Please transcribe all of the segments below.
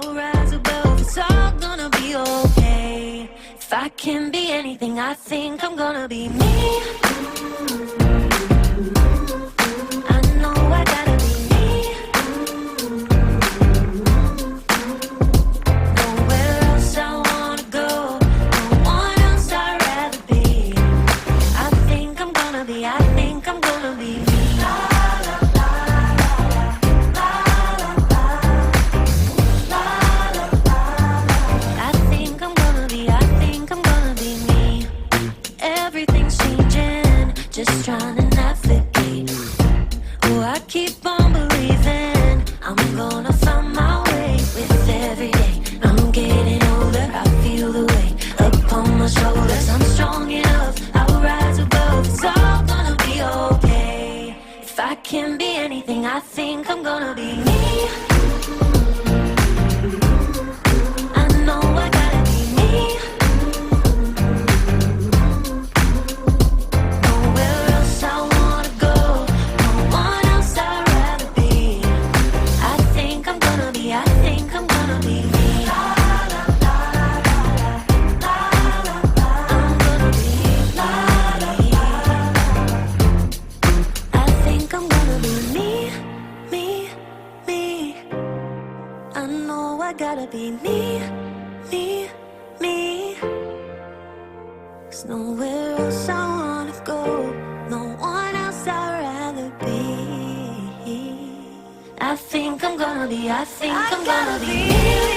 I'll rise above, it's all gonna be okay. If I can be anything, I think I'm gonna be me. I know I gotta be me. Nowhere else I wanna go, no one else I'd rather be. I think I'm gonna be, I think I'm gonna be me. Everything's changing, just trying to navigate. Oh, I keep on believing I'm gonna find my way with every day. I'm getting older, I feel the weight upon my shoulders. I'm strong enough, I'll rise above, it's all gonna be okay. If I can be anything, I think I'm gonna be me. I know I gotta be me. Gotta be me, me, me. There's nowhere else I wanna go, no one else I'd rather be. I think I'm gonna be, I think I'm gonna be me.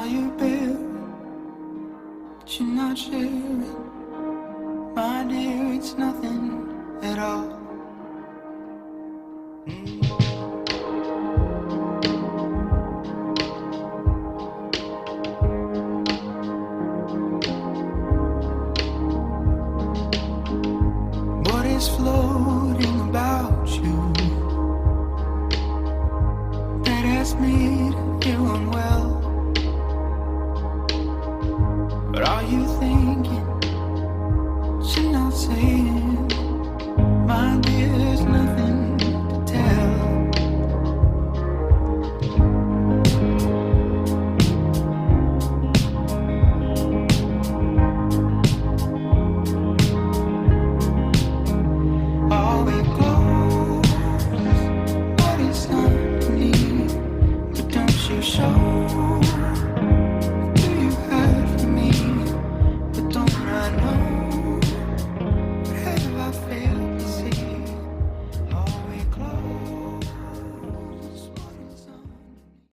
Are you buried, but you're not sharing? My dear, it's nothing at all. What is floating about you that has made you unwell? But are you thinking, you're not saying, my dear, there's nothing to tell. Are we close? What is underneath? But don't you show